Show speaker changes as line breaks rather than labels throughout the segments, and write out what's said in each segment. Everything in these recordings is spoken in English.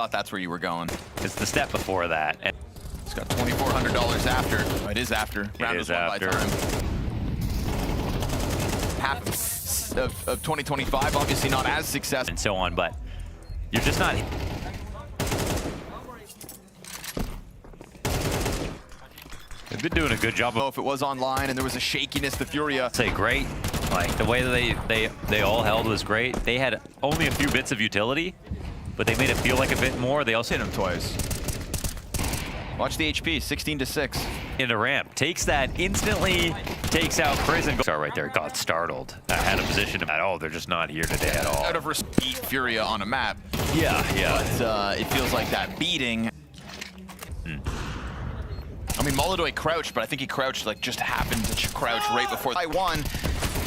Thought that's where you were going.
It's the step before that. And
It's got $2,400 after. Oh, it is after.
It is after.
Half of 2025, obviously not as successful.
And so on, but you're just not. They've been doing a good job.
If it was online and there was a shakiness, the Furia.
Say great. Like the way that they all held was great. They had only a few bits of utility, but they made it feel like a bit more. They also
Hit him twice. Watch the HP, 16-6.
in a ramp. Takes that instantly, takes out Prison. Start right there, got startled. Had a position at, oh, they're just not here today at all.
Out of beat Furia on a map.
Yeah.
But it feels like that beating. I mean, Molodoy crouched, but I think he crouched, like, just happened to crouch right before I won.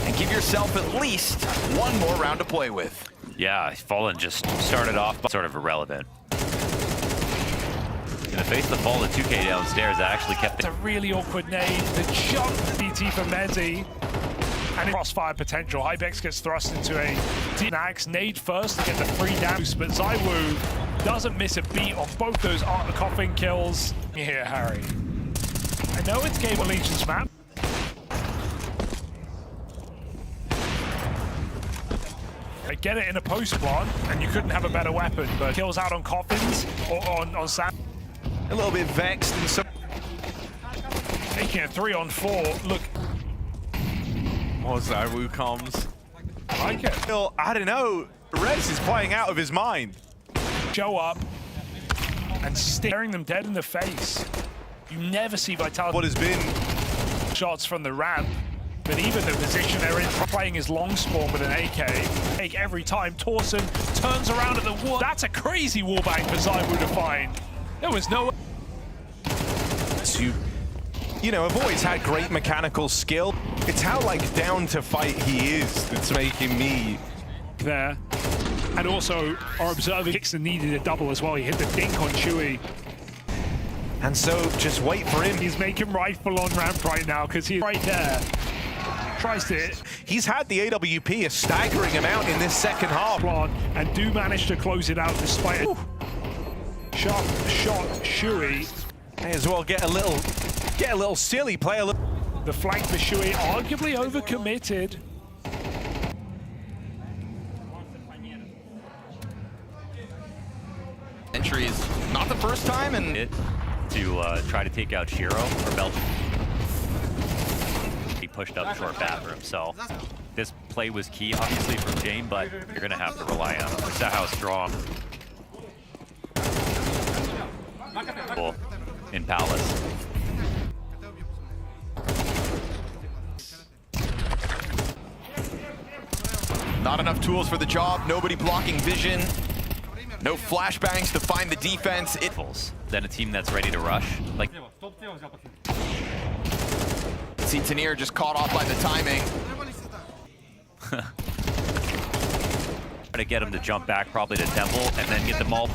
And give yourself at least one more round to play with.
Yeah, Fallen just started off sort of irrelevant. In the face of the fall, the 2K downstairs actually kept
It's a really awkward nade. The jump DT for Mezzi. And crossfire potential. Hypex gets thrust into a Nax nade first to get the free damage, but ZywOo doesn't miss a beat on both those Art of Coughing kills. Here, Harry. I know it's Game Allegiance map. I get it in a post plant, and you couldn't have a better weapon, but kills out on Coffins or on Sam.
A little bit vexed and so.
Taking a 3-on-4. Look.
Oh, ZywOo comes.
I like it.
Well, I don't know. Rez is playing out of his mind.
Show up and staring them dead in the face. You never see Vitality.
What has been
Shots from the ramp, but even the position they're in, playing his long spawn with an AK. Take every time. Torsen turns around at the wall. That's a crazy wallbang for ZywOo to find. There was no.
You know, I've always had great mechanical skill. It's how, like, down to fight he is that's making me
There. And also, our observer kicks and needed a double as well. He hit the dink on Chewy.
And so, just wait for him.
He's making rifle on ramp right now because he's right there. Tries to hit.
He's had the AWP a staggering amount in this second half.
And do manage to close it out despite it. Sharp shot, Chewy.
May as well get a little silly, play a little.
The flank for Chewy, arguably overcommitted.
Entry is not the first time, and
to try to take out Shiro or Belgium. He pushed up short back for himself. This play was key, obviously, from Jane, but you're going to have to rely on him. Look at how strong. In Palace.
not enough tools for the job. Nobody blocking vision. No flashbangs to find the defense.
Then a team that's ready to rush. Like,
see Tanir just caught off by the timing.
Try to get him to jump back probably to Temple and then get them all.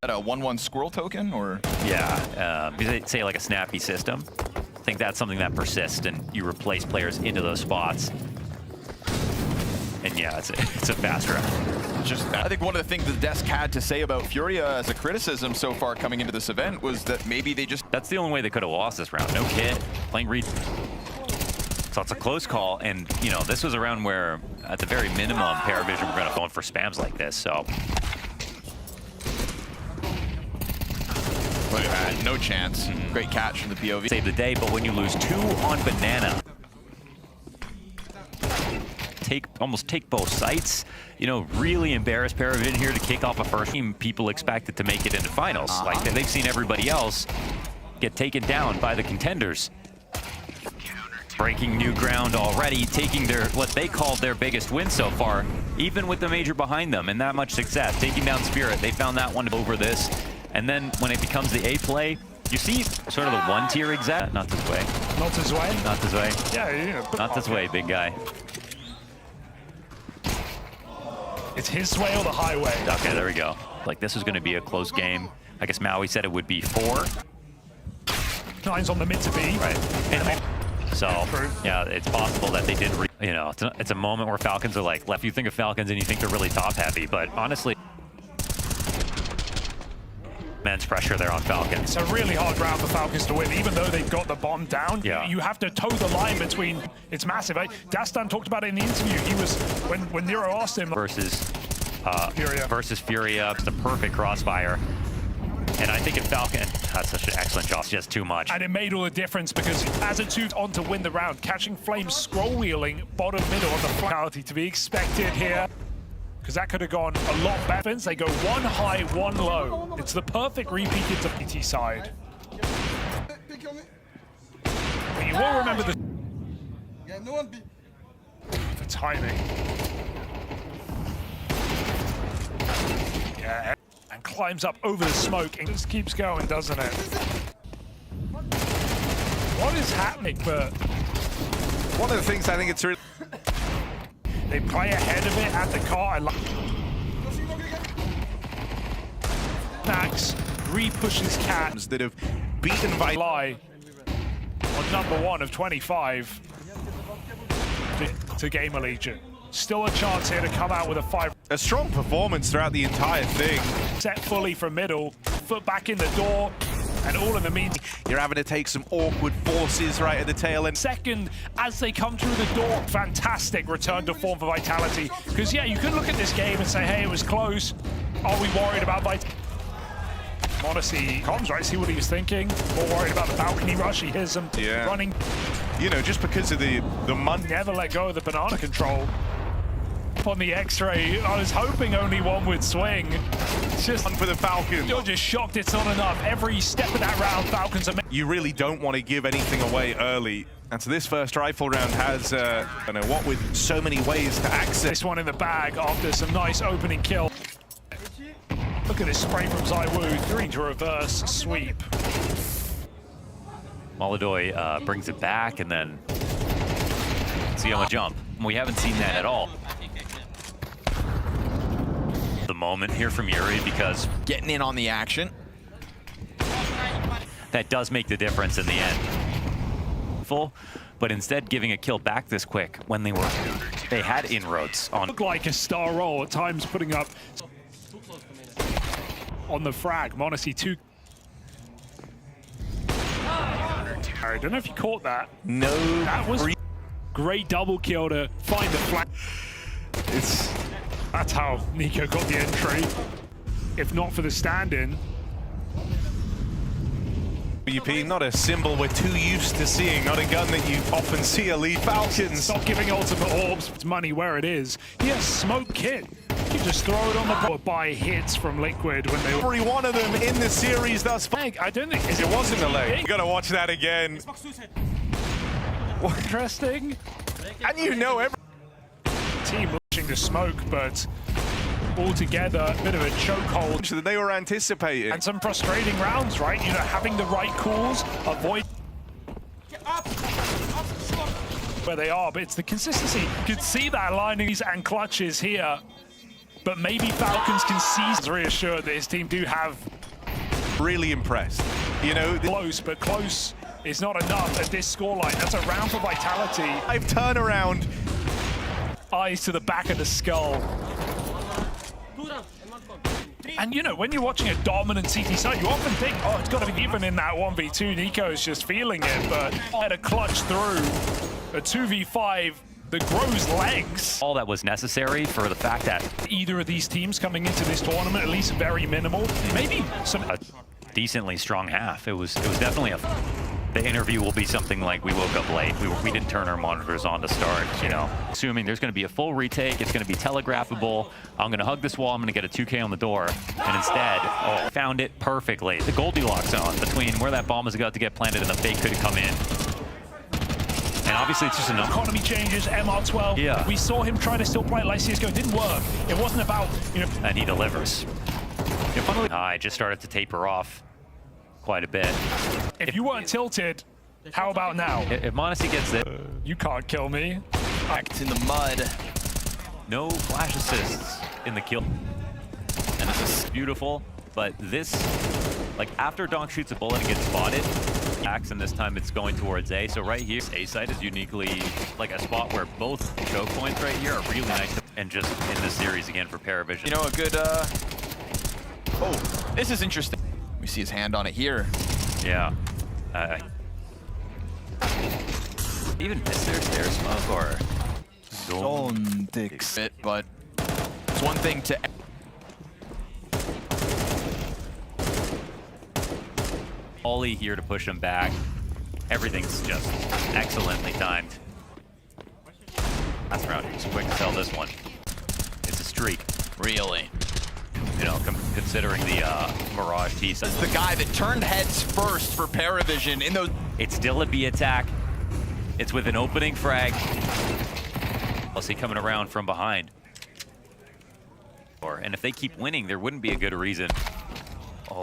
At a 1-1 squirrel token, or?
Yeah, they say like a snappy system. I think that's something that persists and you replace players into those spots. And yeah, it's a fast round.
Just, I think one of the things the desk had to say about Furia as a criticism so far coming into this event was that maybe they just...
That's the only way they could have lost this round. No kit, playing Reed. So it's a close call, and you know, this was a round where, at the very minimum, Paravision were going to go in for spams like this, so.
But no chance. Great catch from the POV.
Save the day, but when you lose 2 on Banana, almost take both sites. You know, really embarrass Paravision here to kick off a first team. People expected to make it into finals. Like, they've seen everybody else get taken down by the contenders. Breaking new ground already, taking their, what they called their biggest win so far, even with the major behind them and that much success. Taking down Spirit, they found that one over this. And then when it becomes the A play, you see sort of the 1-tier exact. Not this way.
Not this way?
Not this way.
Yeah.
Not this way, big guy.
It's his way or the highway.
Okay, there we go. Like, this is going to be a close game. I guess Maui said it would be 4.
9's on the mid to B.
Right. And So, yeah, it's possible that they did, you know, it's a moment where Falcons are like, you think of Falcons and you think they're really top-heavy, but honestly, immense pressure there on Falcons.
It's a really hard round for Falcons to win, even though they've got the bomb down.
Yeah.
You have to toe the line between, it's massive. Dastan talked about it in the interview. He was, when Nero asked him.
Versus
Furia.
the perfect crossfire. And I think if Falcon, that's such an excellent job. It's just too much.
And it made all the difference because as a 2 on to win the round, catching Flames scroll wheeling bottom middle on the finality to be expected here. Because that could have gone a lot better. They go 1 high, 1 low. It's the perfect repeat into PT side. But you will remember the timing. Yeah, and climbs up over the smoke and just keeps going, doesn't it? What is happening? But
One of the things I think it's really...
they play ahead of it at the car. Max re-pushes Cat
that have beaten by...
Lie on number 1 of 25 to game Elige. Still a chance here to come out with a 5.
A strong performance throughout the entire thing.
Set fully from middle, foot back in the door, and all in the meantime.
You're having to take some awkward forces right at the tail end.
Second, as they come through the door, fantastic return to form for Vitality. Because, yeah, you could look at this game and say, hey, it was close. Are we worried about Vitality? Honestly, comms, right? See what he was thinking. More worried about the balcony rush. He hears them running.
You know, just because of the money.
Never let go of the banana control. On the X-ray, I was hoping only one would swing. It's just
for the Falcons.
You're just shocked it's not enough. Every step of that round, Falcons are...
You really don't want to give anything away early. And so this first rifle round has, I don't know what, with so many ways to access.
This one in the bag after some nice opening kill. Look at this spray from ZywOo, 3 to reverse sweep.
Molodoy brings it back and then see him a jump. We haven't seen that at all. The moment here from Yuri, because
Getting in on the action.
that does make the difference in the end. But instead giving a kill back this quick when they had inroads on.
Looked like a star roll at times, putting up on the frag. Monacy 2. I don't know if you caught that.
No.
That was great double kill to find the flag. That's how Nico got the entry. If not for the stand-in.
WP, not a symbol we're too used to seeing, not a gun that you often see elite Falcons.
Stop giving ultimate orbs. It's money where it is. He has smoke kit. You just throw it on the board. Buy hits from Liquid when they...
Every one of them in the series thus far.
I don't think...
It wasn't a leg. You gotta watch that again.
Interesting.
And you know every...
Team pushing the smoke, but altogether, a bit of a chokehold.
that they were anticipating.
And some frustrating rounds, right? You know, having the right calls, avoid where they are, but it's the consistency. You can see that linings and clutches here, but maybe Falcons can see. Reassured that his team do have.
Really impressed. You know,
Close, but close is not enough at this scoreline. That's a round for Vitality.
I've turnaround.
Eyes to the back of the skull. And you know, when you're watching a dominant CT side, you often think, oh, it's got to be even in that 1v2. Nico's just feeling it, but had a clutch through a 2v5 that grows legs.
All that was necessary for the fact that
Either of these teams coming into this tournament, at least very minimal, maybe some...
a decently strong half. It was definitely a... The interview will be something like, we woke up late. We didn't turn our monitors on to start, you know. Assuming there's going to be a full retake, it's going to be telegraphable. I'm going to hug this wall, I'm going to get a 2K on the door. And instead, oh, found it perfectly. The Goldilocks zone between where that bomb was about to get planted and the fake could come in. And obviously it's just enough.
Economy changes, MR12.
Yeah.
We saw him try to still play it like CSGO. It didn't work. It wasn't about, you know...
And he delivers. I just started to taper off quite a bit.
If you weren't tilted, how about now?
If Monacy gets it,
You can't kill me.
Back in the mud.
no flash assists in the kill. And this is beautiful, but this, like after Donk shoots a bullet and gets spotted, Axe, and this time it's going towards A. So right here, A side is uniquely like a spot where both choke points right here are really nice. And just in this series again for Paravision.
You know, a good, oh, this is interesting. We see his hand on it here.
Yeah. Even miss their stare smoke or
Donk it, but it's one thing to.
Ollie here to push him back. Everything's just excellently timed. Last round, he's quick to sell this one. It's a streak.
Really?
You know, considering the Mirage T.
This is the guy that turned heads first for Paravision in those.
It's still a B attack. It's with an opening frag. Plus he coming around from behind. And if they keep winning, there wouldn't be a good reason